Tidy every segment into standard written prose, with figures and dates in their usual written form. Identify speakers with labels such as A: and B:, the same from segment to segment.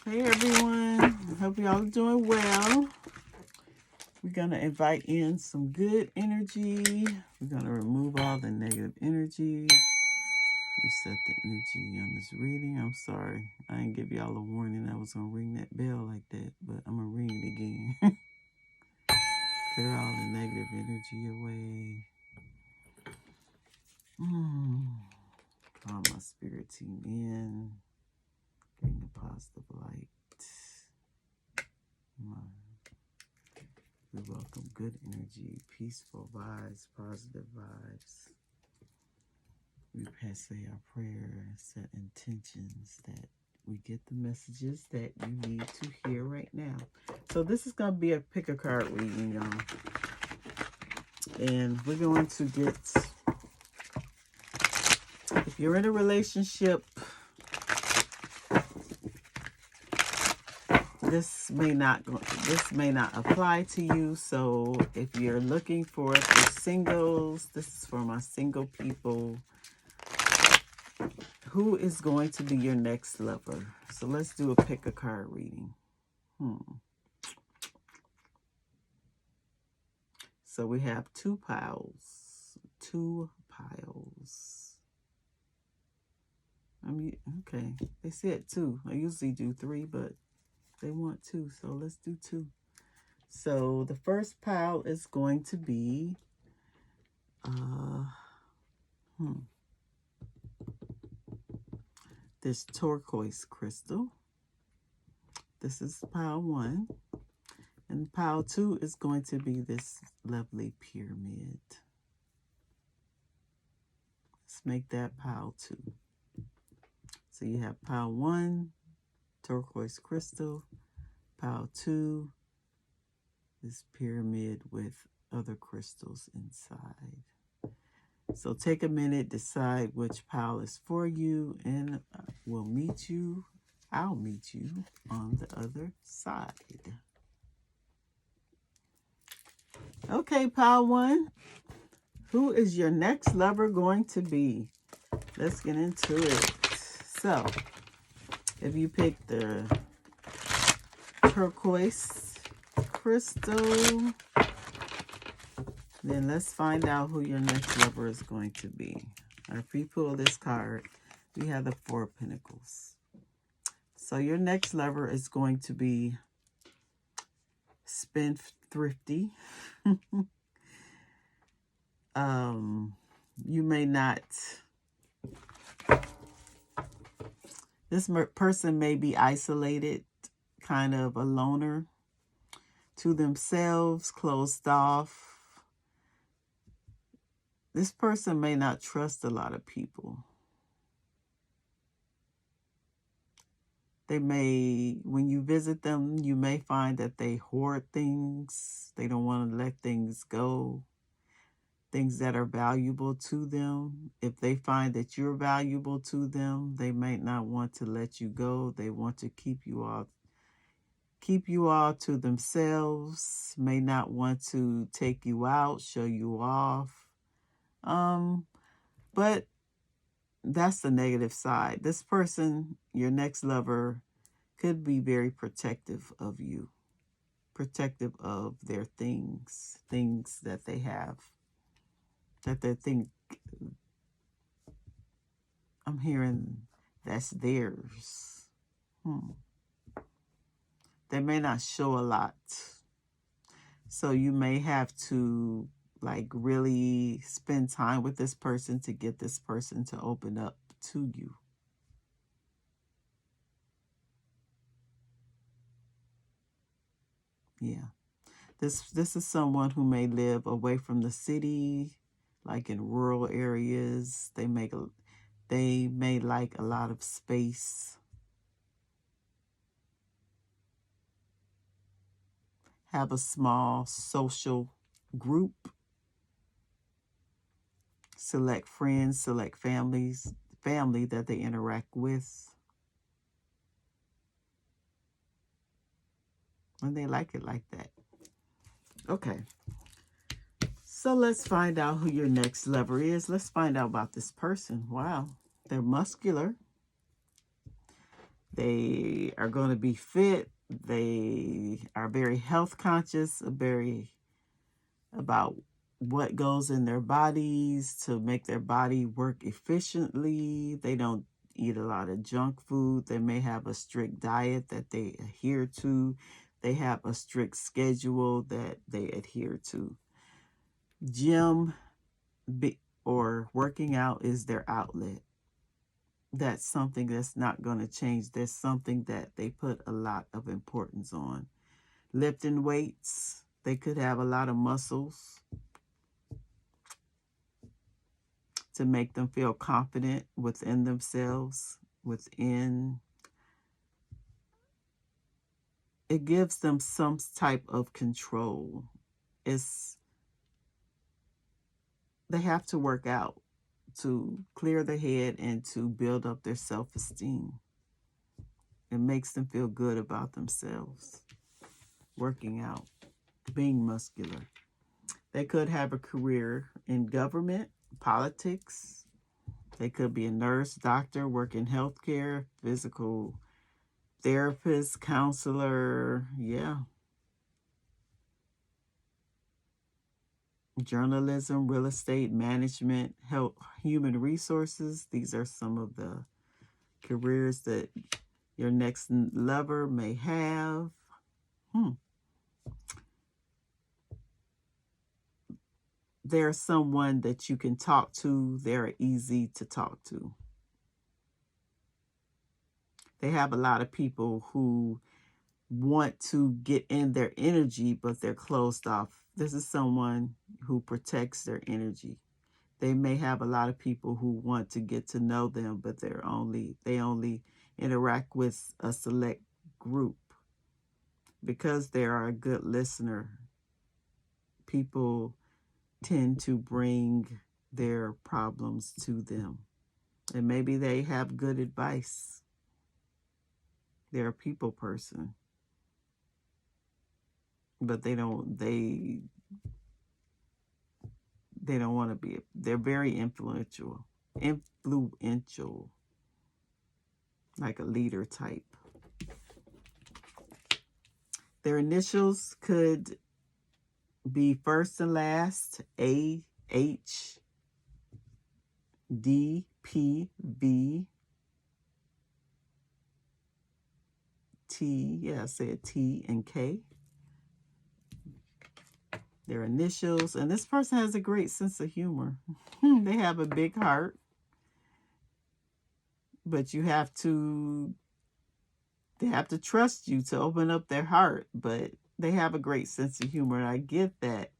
A: Hey everyone, hope y'all are doing well. We're going to invite in some good energy. We're going to remove all the negative energy. Reset the energy on this reading. I'm sorry, I didn't give y'all a warning I was going to ring that bell like that, but I'm going to ring it again. Clear all the negative energy away. Calm my spirit team in. Bring the positive light. We welcome good energy, peaceful vibes, positive vibes. We say our prayer and set intentions that we get the messages that you need to hear right now. So this is going to be a pick a card reading, y'all. And we're going to get, if you're in a relationship, this may not apply to you. So if you're looking for it for singles, this is for my single people. Who is going to be your next lover? So let's do a pick a card reading. So we have two piles. Okay. They said two. I usually do three, but they want two. So let's do two. So the first pile is going to be this turquoise crystal. This is pile one. And pile two is going to be this lovely pyramid. Let's make that pile two. So you have pile one, turquoise crystal. Pile two, this pyramid with other crystals inside. So take a minute, decide which pile is for you, and I'll meet you on the other side. Okay, pile one. Who is your next lover going to be? Let's get into it. So, if you pick the turquoise crystal, then let's find out who your next lover is going to be. If we pull this card, we have the Four of Pentacles. So your next lover is going to be spendthrifty. You may not... This person may be isolated, kind of a loner, to themselves, closed off. This person may not trust a lot of people. They may, when you visit them, you may find that they hoard things. They don't want to let things go. Things that are valuable to them. If they find that you're valuable to them, they might not want to let you go. They want to keep you all to themselves. May not want to take you out, show you off. But that's the negative side. This person, your next lover, could be very protective of you, protective of their things that they have, that they think, I'm hearing that's theirs. They may not show a lot. So you may have to really spend time with this person to get this person to open up to you. Yeah. This is someone who may live away from the city, like in rural areas. They may like a lot of space. Have a small social group. Select friends, select family that they interact with. And they like it like that. Okay. So let's find out who your next lover is. Let's find out about this person. Wow. They're muscular. They are going to be fit. They are very health conscious, very about what goes in their bodies to make their body work efficiently. They don't eat a lot of junk food. They may have a strict diet that they adhere to. They have a strict schedule that they adhere to. Gym or working out is their outlet. That's something that's not going to change. There's something that they put a lot of importance on. Lifting weights, they could have a lot of muscles to make them feel confident within themselves, it gives them some type of control. They have to work out to clear their head and to build up their self-esteem. It makes them feel good about themselves. Working out, being muscular. They could have a career in government, politics. They could be a nurse, doctor, work in healthcare, physical therapist, counselor, yeah. Journalism, real estate, management, health, human resources. These are some of the careers that your next lover may have. They're someone that you can talk to. They're easy to talk to. They have a lot of people who want to get in their energy, but they're closed off. This is someone who protects their energy. They may have a lot of people who want to get to know them, but they only interact with a select group. Because they are a good listener, people tend to bring their problems to them. And maybe they have good advice. They're a people person. But they don't want to be. They're very influential, like a leader type. Their initials could be first and last, A, H, D, P, V, T, yeah, I said T and K. Their initials, and this person has a great sense of humor. They have a big heart, but they have to trust you to open up their heart, but they have a great sense of humor, and I get that.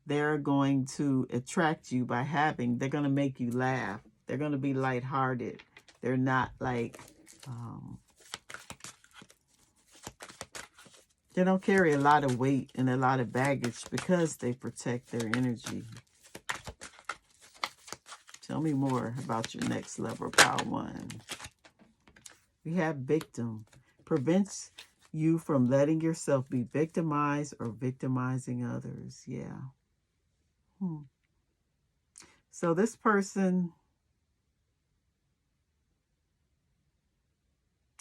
A: They're going to attract you by they're going to make you laugh. They're going to be lighthearted. They're not like, they don't carry a lot of weight and a lot of baggage because they protect their energy. Tell me more about your next lover, Power 1. We have victim. Prevents you from letting yourself be victimized or victimizing others. Yeah. So this person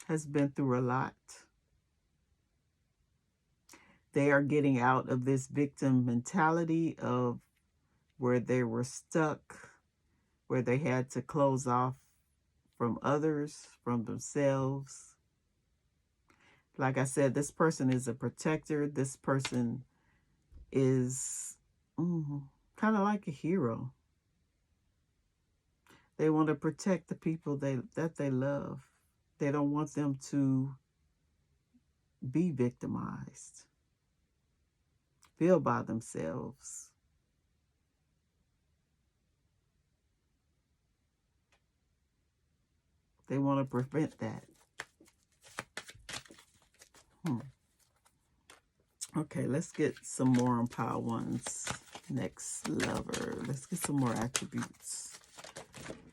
A: has been through a lot. They are getting out of this victim mentality of where they were stuck, where they had to close off from others, from themselves. Like I said, this person is a protector. This person is kind of like a hero. They want to protect the people that they love. They don't want them to be victimized, feel by themselves. They want to prevent that. Okay, let's get some more on Power 1's next lover. Let's get some more attributes.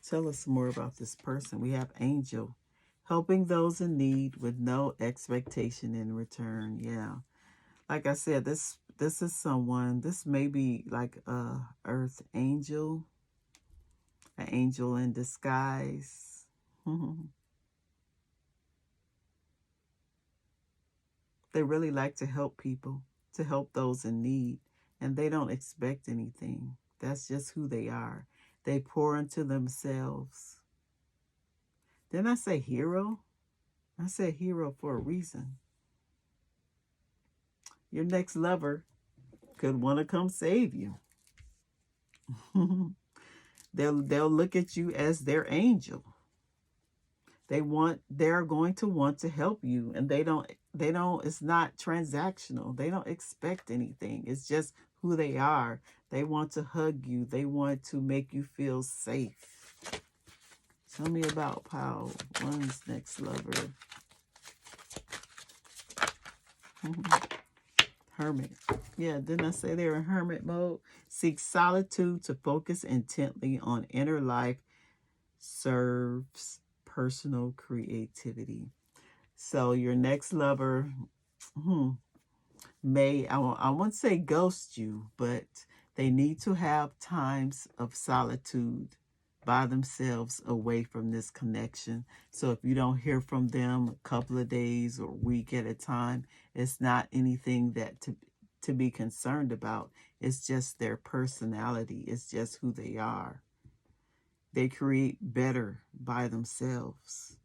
A: Tell us more about this person. We have Angel, helping those in need with no expectation in return. Yeah. Like I said, this is someone, this may be like a earth angel, an angel in disguise. They really like to help people, to help those in need, and they don't expect anything. That's just who they are. They pour into themselves. Didn't I say hero? I said hero for a reason. Your next lover could want to come save you. They'll look at you as their angel. They're going to want to help you, and they don't, it's not transactional. They don't expect anything. It's just who they are. They want to hug you. They want to make you feel safe. Tell me about Pile 1's next lover. Hermit. Yeah, didn't I say they're in hermit mode? Seek solitude to focus intently on inner life. Serves personal creativity. So your next lover may, I won't say ghost you, but they need to have times of solitude by themselves away from this connection. So if you don't hear from them a couple of days or a week at a time, it's not anything that to be concerned about. It's just their personality. It's just who they are. They create better by themselves.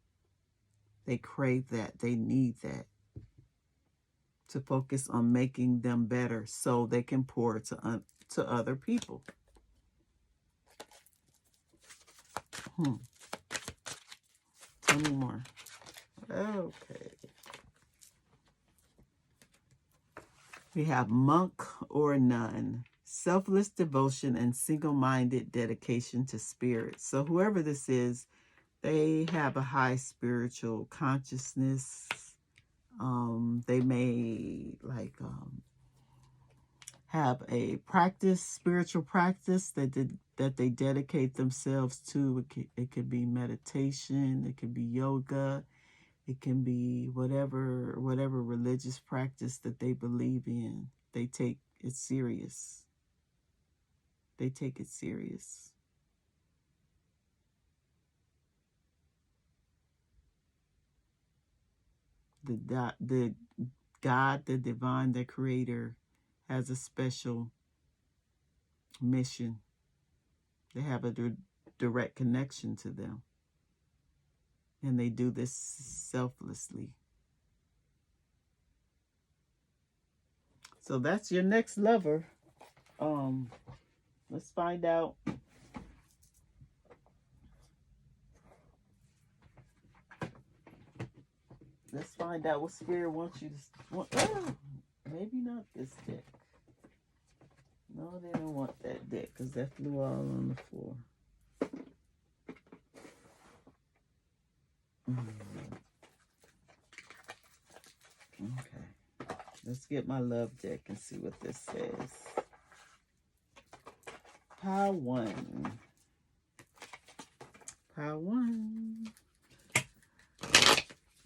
A: They crave that. They need that. To focus on making them better so they can pour to other people. Tell me more. Okay. We have monk or nun. Selfless devotion and single-minded dedication to spirit. So whoever this is, they have a high spiritual consciousness. They may have a spiritual practice that they dedicate themselves to. It could be meditation. It could be yoga. It can be whatever religious practice that they believe in. They take it serious. They take it serious. The God, the divine, the creator, has a special mission. They have a direct connection to them. And they do this selflessly. So that's your next lover. Let's find out. Let's find out what spirit wants you to... maybe not this deck. No, they don't want that deck because that flew all on the floor. Okay. Let's get my love deck and see what this says. Pile 1. Pile 1.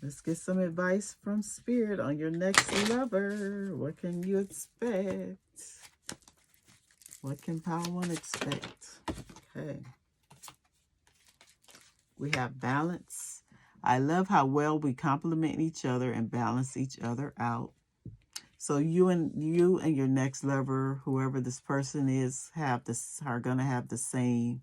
A: Let's get some advice from Spirit on your next lover. What can you expect? What can Pile 1 expect? Okay. We have balance. I love how well we complement each other and balance each other out. So you and your next lover, whoever this person is, are going to have the same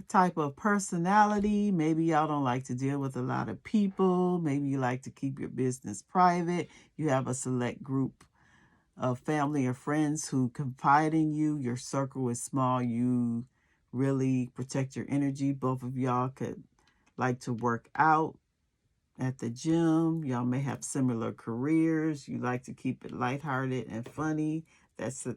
A: type of personality. Maybe y'all don't like to deal with a lot of people. Maybe you like to keep your business private. You have a select group of family or friends who confide in you. Your circle is small. You really protect your energy. Both of y'all could like to work out at the gym. Y'all may have similar careers. You like to keep it lighthearted and funny. That's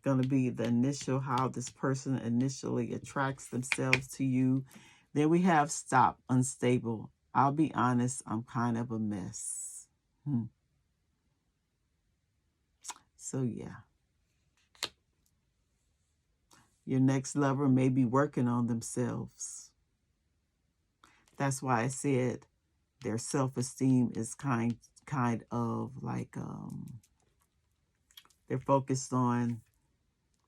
A: going to be the initial, how this person initially attracts themselves to you. Then we have stop, unstable. I'll be honest, I'm kind of a mess. So yeah. Your next lover may be working on themselves. That's why I said their self-esteem is kind of like, they're focused on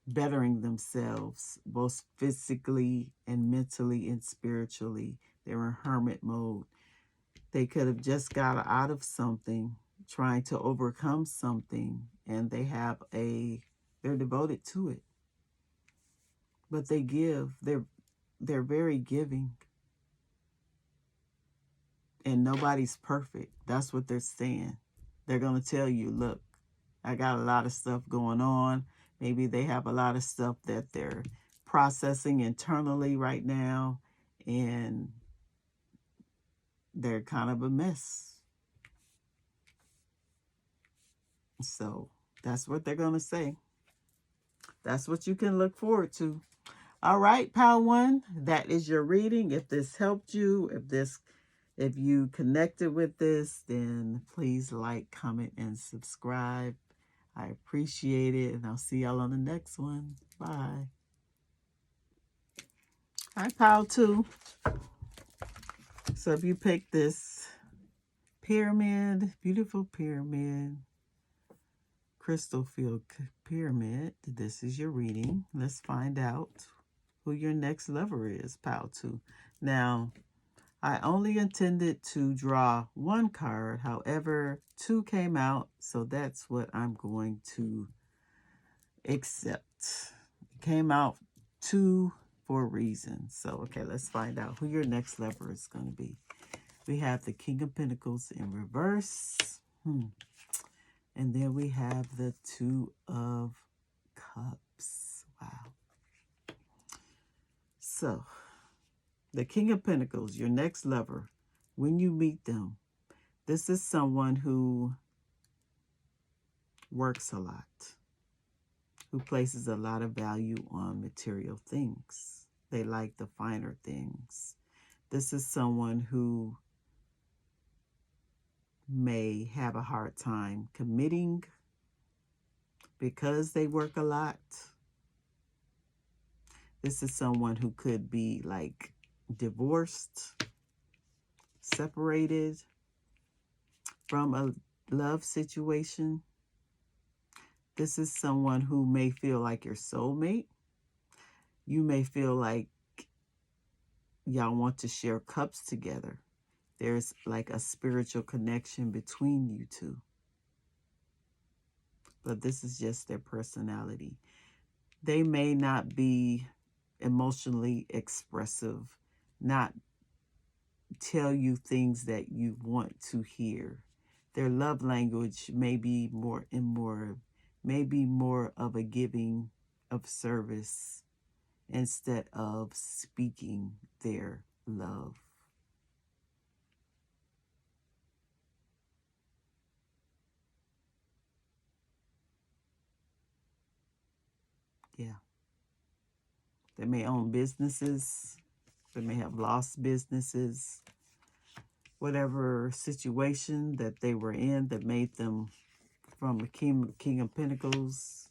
A: bettering themselves, both physically and mentally and spiritually. They're in hermit mode. They could have just got out of something trying to overcome something, and they're devoted to it. But they give, they're very giving. And nobody's perfect. That's what they're saying. They're going to tell you, look, I got a lot of stuff going on. Maybe they have a lot of stuff that they're processing internally right now, and they're kind of a mess. So that's what they're going to say. That's what you can look forward to. All right, Pile 1, that is your reading. If this helped you, if you connected with this, then please like, comment, and subscribe. I appreciate it, and I'll see y'all on the next one. Bye. Hi, Pile 2. So if you pick this pyramid, beautiful pyramid, crystal field pyramid, this is your reading. Let's find out who your next lover is, Pile 2. Now, I only intended to draw one card. However, 2 came out, so that's what I'm going to accept. It came out 2 for a reason. So, okay, let's find out who your next lover is going to be. We have the King of Pentacles in reverse. And then we have the 2 of Cups. Wow. So, the King of Pentacles, your next lover, when you meet them, this is someone who works a lot, who places a lot of value on material things. They like the finer things. This is someone who may have a hard time committing because they work a lot. This is someone who could be like divorced, separated from a love situation. This is someone who may feel like your soulmate. You may feel like y'all want to share cups together. There's like a spiritual connection between you two. But this is just their personality. They may not be emotionally expressive, not tell you things that you want to hear. Their love language may be more of a giving of service instead of speaking their love. Yeah. They may own businesses. They may have lost businesses. Whatever situation that they were in that made them from a King of Pentacles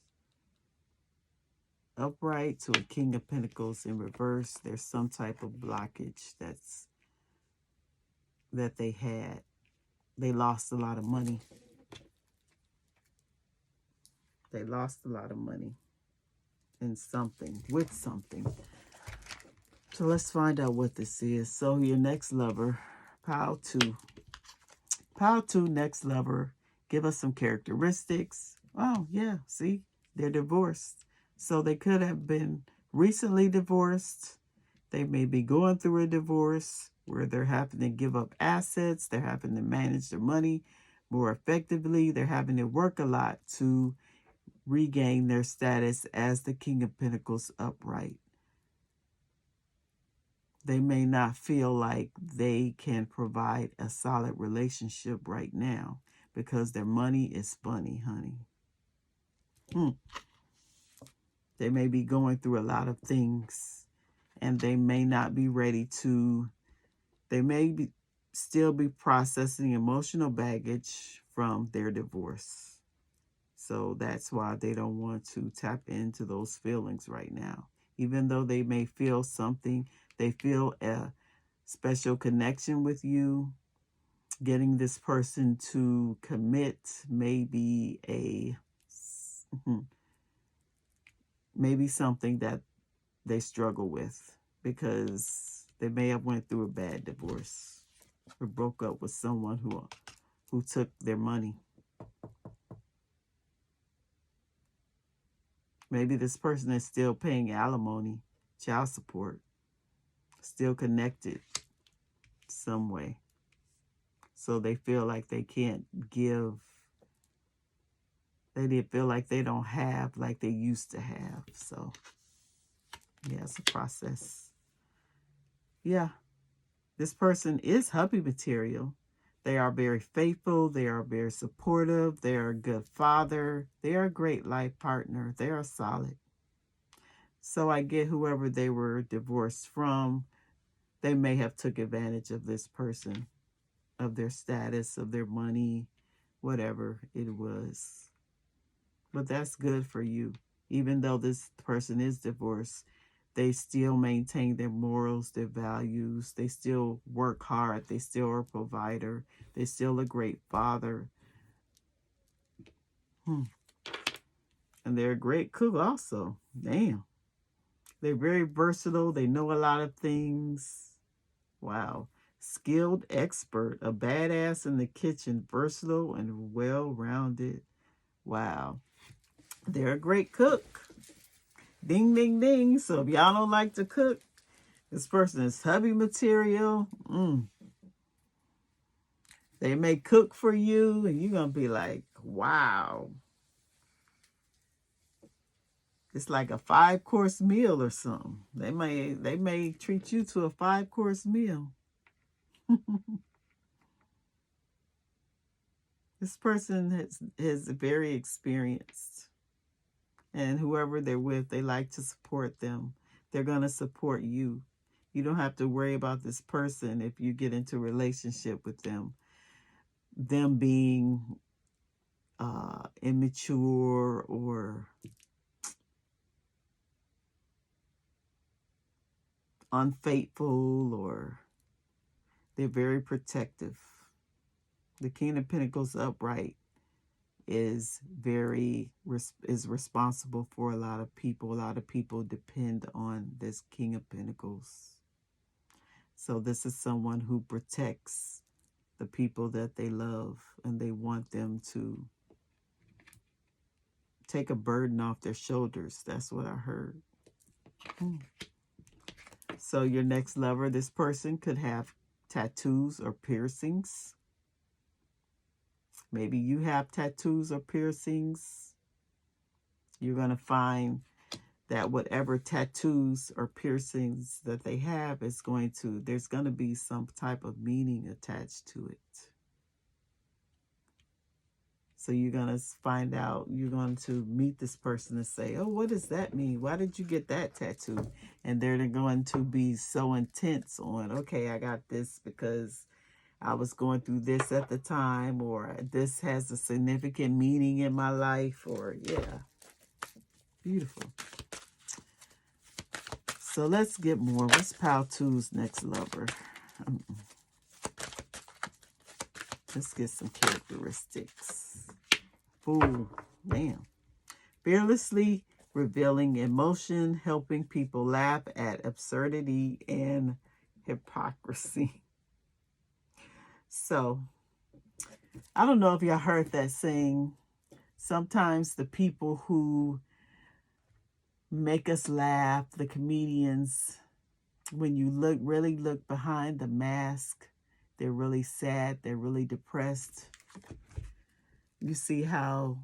A: upright to a King of Pentacles in reverse, there's some type of blockage that they had. They lost a lot of money. They lost a lot of money in something, with something. So let's find out what this is. So your next lover, Pile 2. Pile 2, next lover. Give us some characteristics. Oh, yeah, see? They're divorced. So they could have been recently divorced. They may be going through a divorce where they're having to give up assets. They're having to manage their money more effectively. They're having to work a lot to regain their status as the King of Pentacles upright. They may not feel like they can provide a solid relationship right now because their money is funny, honey. They may be going through a lot of things, and they may not be ready to, still be processing emotional baggage from their divorce. So that's why they don't want to tap into those feelings right now. Even though they may feel something, they feel a special connection with you. Getting this person to commit may be maybe something that they struggle with because they may have went through a bad divorce or broke up with someone who took their money. Maybe this person is still paying alimony, child support, still connected some way. So they feel like they can't give. They did feel like they don't have like they used to have. So, yeah, it's a process. Yeah, this person is hubby material. They are very faithful. They are very supportive. They are a good father. They are a great life partner. They are solid. So I get whoever they were divorced from, they may have took advantage of this person, of their status, of their money, whatever it was. But that's good for you. Even though this person is divorced, they still maintain their morals, their values. They still work hard. They still are a provider. They're still a great father. And they're a great cook also. Damn. They're very versatile. They know a lot of things. Wow. Skilled expert, a badass in the kitchen, versatile and well-rounded. Wow. They're a great cook. Ding, ding, ding. So if y'all don't like to cook, this person is hubby material. They may cook for you, and you're going to be like, wow. It's like a 5-course meal or something. They may treat you to a 5-course meal. This person is very experienced. And whoever they're with, they like to support them. They're going to support you. You don't have to worry about this person if you get into a relationship with them. Them being immature or unfaithful, or they're very protective. The King of Pentacles upright is responsible for a lot of people. A lot of people depend on this King of Pentacles. So this is someone who protects the people that they love, and they want them to take a burden off their shoulders. That's what I heard. So your next lover, this person could have tattoos or piercings. Maybe you have tattoos or piercings. You're going to find that whatever tattoos or piercings that they have there's going to be some type of meaning attached to it. So you're going to find out, you're going to meet this person and say, oh, what does that mean? Why did you get that tattoo? And they're going to be so intense on, okay, I got this because I was going through this at the time, or this has a significant meaning in my life, or yeah. Beautiful. So let's get more. What's Pile 2's next lover? Let's get some characteristics. Fool. Damn. Fearlessly revealing emotion, helping people laugh at absurdity and hypocrisy. So, I don't know if y'all heard that saying. Sometimes the people who make us laugh, the comedians, when you really look behind the mask, they're really sad, they're really depressed. You see how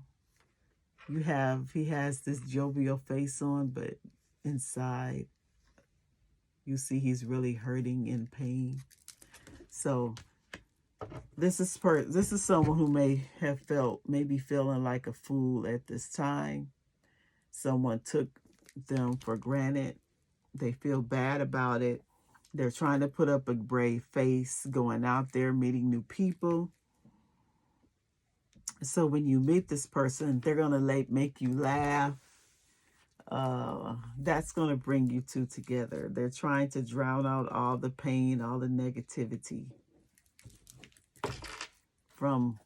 A: he has this jovial face on, but inside you see he's really hurting in pain. So this is someone who may have maybe feeling like a fool at this time. Someone took them for granted. They feel bad about it. They're trying to put up a brave face, going out there, meeting new people. So when you meet this person, they're going to make you laugh. That's going to bring you two together. They're trying to drown out all the pain, all the negativity from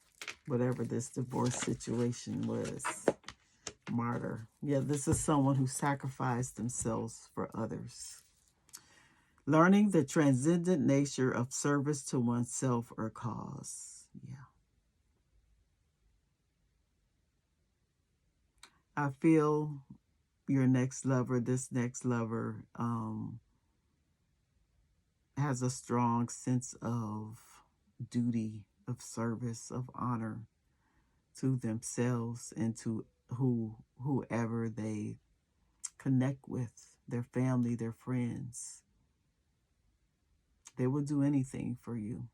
A: whatever this divorce situation was. Martyr. Yeah, this is someone who sacrificed themselves for others. Learning the transcendent nature of service to oneself or cause. Yeah. I feel your next lover, this next lover, has a strong sense of duty, of service, of honor to themselves and to whoever they connect with, their family, their friends. They will do anything for you.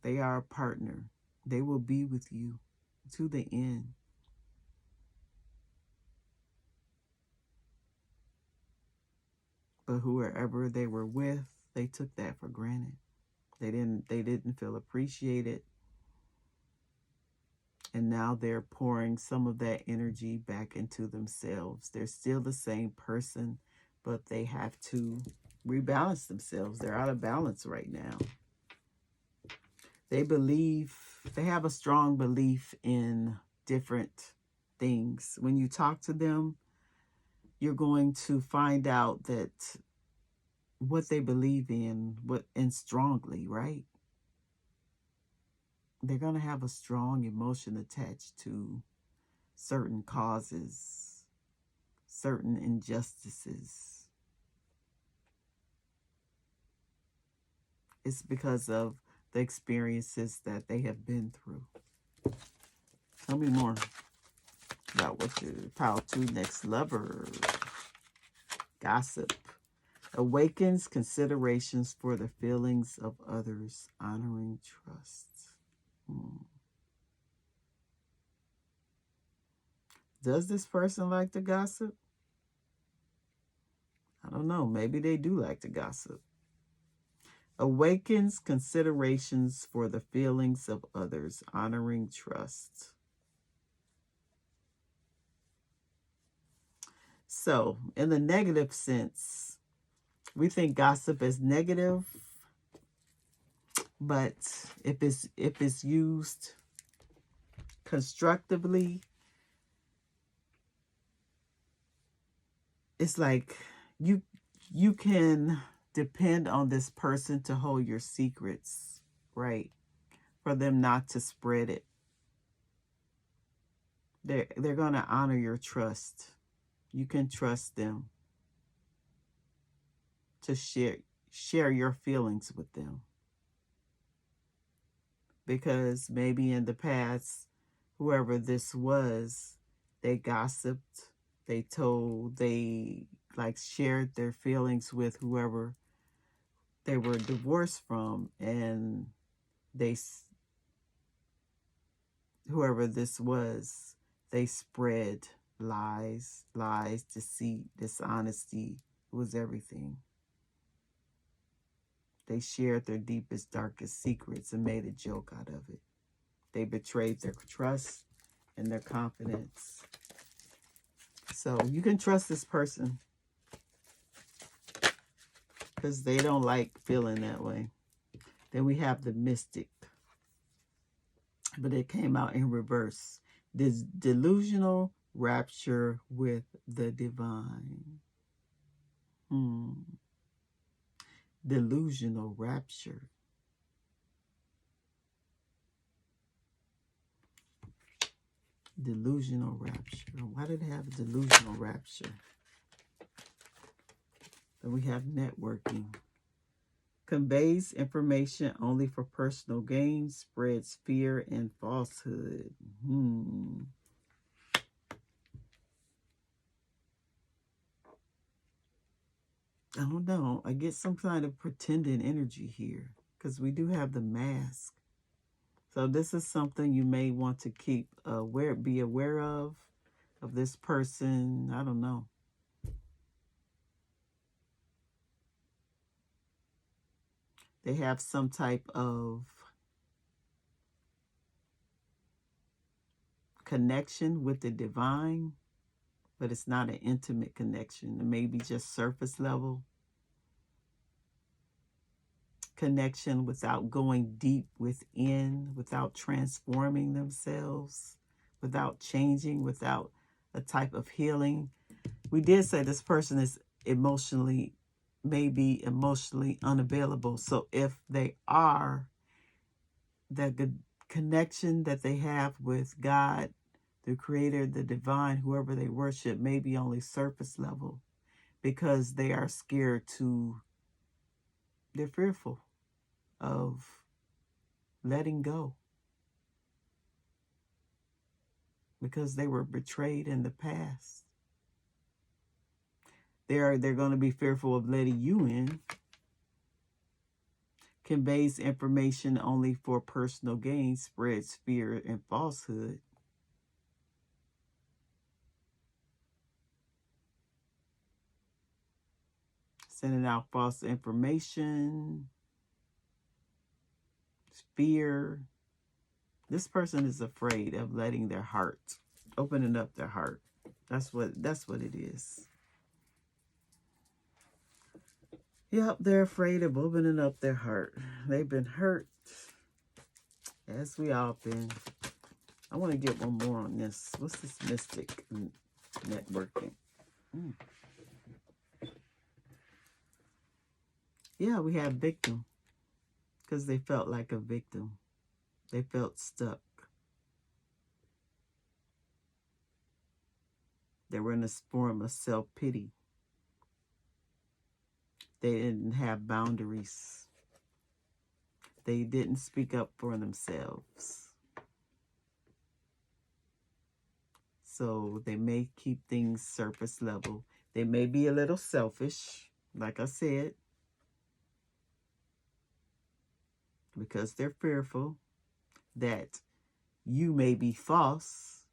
A: They are a partner. They will be with you to the end. But whoever they were with, they took that for granted. They didn't feel appreciated. And now they're pouring some of that energy back into themselves. They're still the same person, but they have to rebalance themselves. They're out of balance right now. They have a strong belief in different things. When you talk to them, you're going to find out that what they believe in, and strongly, right? They're going to have a strong emotion attached to certain causes, certain injustices. It's because of the experiences that they have been through. Tell me more about what your pile 2 next lover. Gossip. Awakens considerations for the feelings of others, honoring trust. Does this person like to gossip? I don't know. Maybe they do like to gossip. Awakens considerations for the feelings of others, honoring trust. So, in the negative sense, we think gossip is negative, but if it's used constructively, it's like you can depend on this person to hold your secrets, right? For them not to spread it. They're going to honor your trust. You can trust them to share your feelings with them. Because maybe in the past, whoever this was, they gossiped, they shared their feelings with whoever they were divorced from, and whoever this was, they spread lies, deceit, dishonesty. It was everything. They shared their deepest, darkest secrets and made a joke out of it. They betrayed their trust and their confidence. So you can trust this person because they don't like feeling that way. Then we have the mystic, but it came out in reverse. This delusional rapture with the divine. Delusional rapture. Delusional rapture. Why did it have delusional rapture? Then we have networking. Conveys information only for personal gain, spreads fear and falsehood. I don't know. I get some kind of pretending energy here because we do have the mask. So this is something you may want to be aware of this person. I don't know. They have some type of connection with the divine, but it's not an intimate connection. It may be just surface level connection without going deep within, without transforming themselves, without changing, without a type of healing. We did say this person is maybe emotionally unavailable. So if they are, the connection that they have with God, the creator, the divine, whoever they worship, may be only surface level because they are scared they're fearful of letting go because they were betrayed in the past. They're going to be fearful of letting you in. Conveys information only for personal gain, spreads fear and falsehood. Sending out false information, fear. This person is afraid of letting their heart, opening up their heart. That's what it is. Yep, they're afraid of opening up their heart. They've been hurt, as we all been. I want to get one more on this. What's this mystic networking? Yeah, we have victim because they felt like a victim. They felt stuck. They were in a form of self-pity. They didn't have boundaries. They didn't speak up for themselves. So they may keep things surface level. They may be a little selfish, like I said, because they're fearful that you may be false.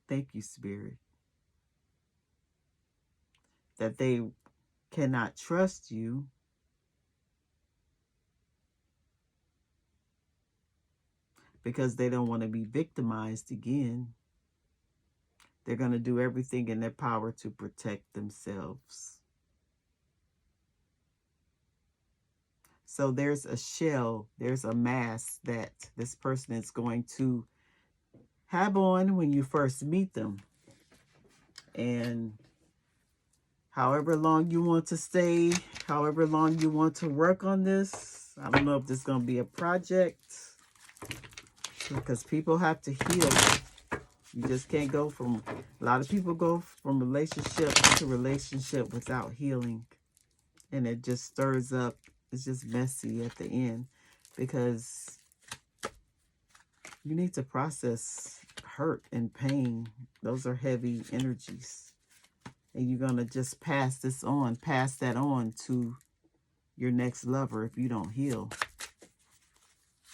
A: Thank you, Spirit. That they cannot trust you. Because they don't want to be victimized again. They're going to do everything in their power to protect themselves. So there's a shell, there's a mask that this person is going to have on when you first meet them. And however long you want to stay, however long you want to work on this, I don't know if this is going to be a project, because people have to heal. You just can't go from, a lot of people go from relationship to relationship without healing. And it just stirs up, it's just messy at the end, because you need to process hurt and pain. Those are heavy energies. And you're going to just pass that on to your next lover if you don't heal.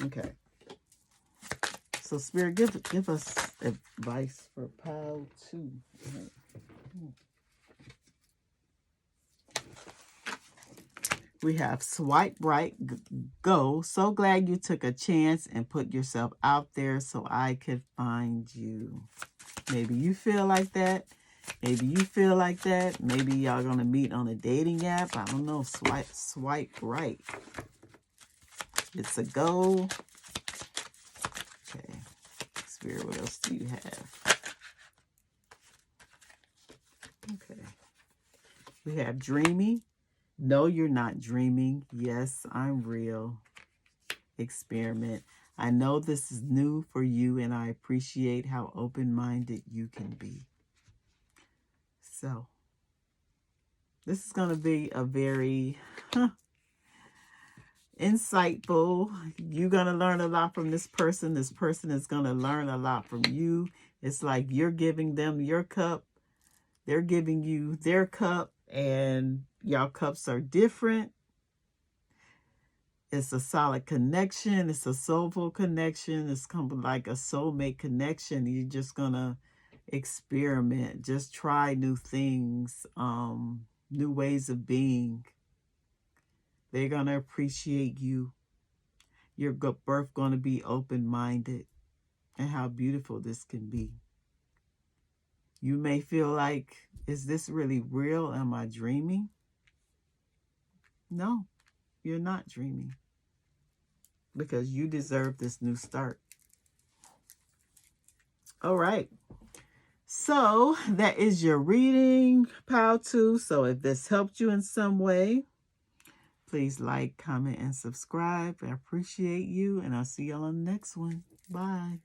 A: Okay. So Spirit, give us advice for pile 2. We have swipe right, go. So glad you took a chance and put yourself out there so I could find you. Maybe you feel like that. Maybe you feel like that. Maybe y'all gonna meet on a dating app. I don't know. Swipe right. It's a go. Okay. Spirit, what else do you have? Okay. We have dreamy. No, you're not dreaming. Yes, I'm real. Experiment. I know this is new for you, and I appreciate how open-minded you can be. So, this is going to be a very insightful. You're going to learn a lot from this person. This person is going to learn a lot from you. It's like you're giving them your cup. They're giving you their cup, and y'all cups are different. It's a solid connection. It's a soulful connection. It's kind of like a soulmate connection. You're just going to experiment. Just try new things, new ways of being. They're going to appreciate you. Your birth going to be open-minded. And how beautiful this can be. You may feel like, is this really real? Am I dreaming? No, you're not dreaming. Because you deserve this new start. All right. So that is your reading, pile 2. So if this helped you in some way, please like, comment, and subscribe. I appreciate you. And I'll see y'all on the next one. Bye.